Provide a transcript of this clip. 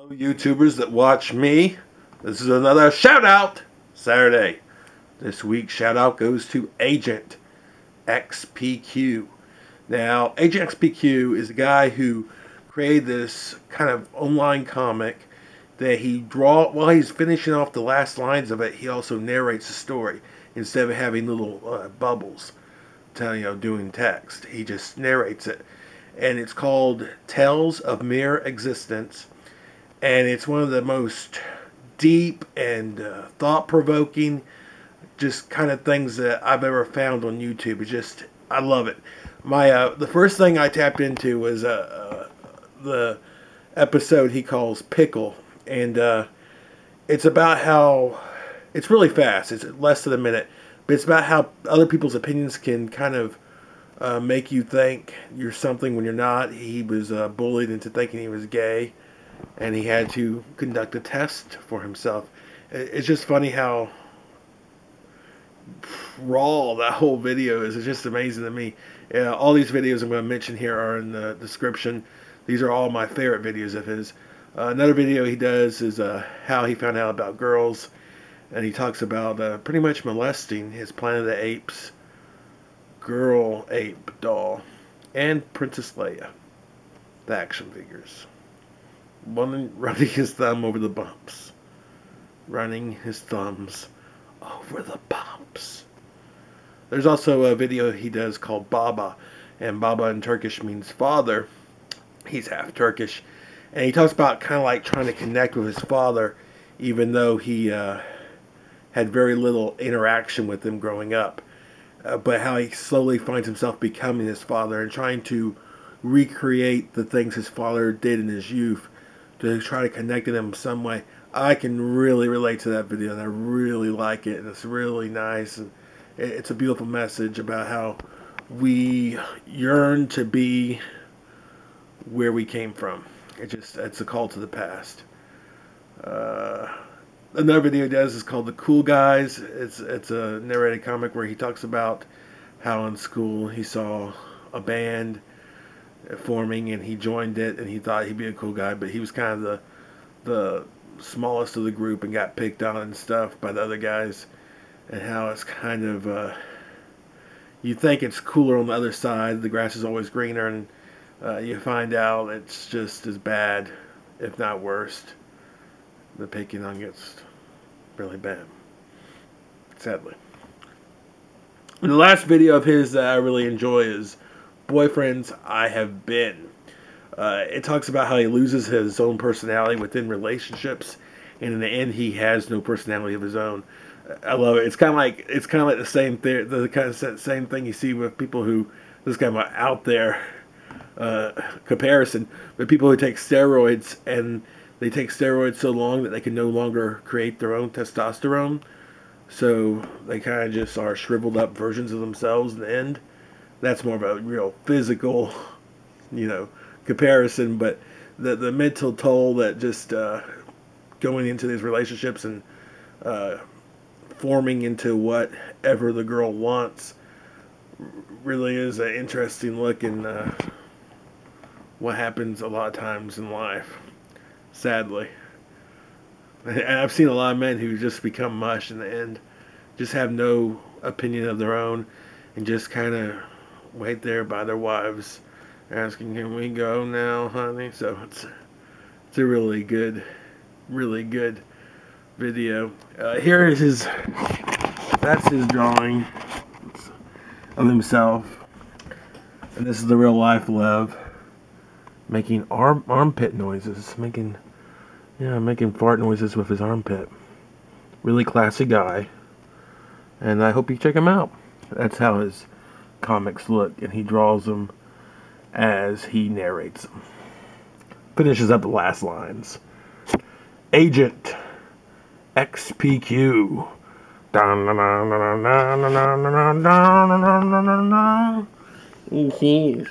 Hello, YouTubers that watch me. This is another shout out Saturday. This week's shout out goes to AgentXPQ. Now, AgentXPQ is a guy who created this kind of online comic that while he's finishing off the last lines of it, he also narrates the story instead of having little bubbles doing text. He just narrates it. And it's called Tales of Mere Existence. And it's one of the most deep and thought-provoking just kind of things that I've ever found on YouTube. I love it. The first thing I tapped into was the episode he calls Pickle. And it's about how, it's really fast. It's less than a minute. But it's about how other people's opinions can kind of make you think you're something when you're not. He was bullied into thinking he was gay, and he had to conduct a test for himself. It's just funny how raw that whole video is. It's just amazing to me. All these videos I'm going to mention here are in the description. These are all my favorite videos of his. Another video he does is how he found out about girls, and he talks about pretty much molesting his Planet of the Apes girl ape doll and Princess Leia, the action figures. Running his thumb over the bumps. Running his thumbs over the bumps. There's also a video he does called Baba, and Baba in Turkish means father. He's half Turkish, and he talks about kind of like trying to connect with his father, even though he had very little interaction with him growing up. But how he slowly finds himself becoming his father and trying to recreate the things his father did in his youth to try to connect to them some way. I can really relate to that video, and I really like it, and it's really nice, and it's a beautiful message about how we yearn to be where we came from. It's a call to the past. Another video he does is called The Cool Guys. It's a narrated comic where he talks about how in school he saw a band forming and he joined it and he thought he'd be a cool guy, but he was kind of the smallest of the group and got picked on and stuff by the other guys, and how it's kind of you think it's cooler on the other side, the grass is always greener, and you find out it's just as bad, if not worse. The picking on gets really bad, sadly. And the last video of his that I really enjoy is Boyfriends I Have Been. It talks about how he loses his own personality within relationships, and in the end he has no personality of his own. I love it. It's kind of like the same thing. The kind of same thing you see with people who, this kind of out there comparison, but people who take steroids, and they take steroids so long that they can no longer create their own testosterone, so they kind of just are shriveled up versions of themselves in the end. That's more of a real physical, comparison, but the mental toll that just going into these relationships and forming into whatever the girl wants really is an interesting look in what happens a lot of times in life, sadly. And I've seen a lot of men who just become mush in the end, just have no opinion of their own, and just kind of wait there by their wives asking, "Can we go now, honey?" So it's a really good video. Here is that's his drawing of himself, and this is the real life Lev making armpit noises, making fart noises with his armpit. Really classy guy, and I hope you check him out. That's how his comics look, and he draws them as he narrates them. Finishes up the last lines. Agent XPQ. Jeez.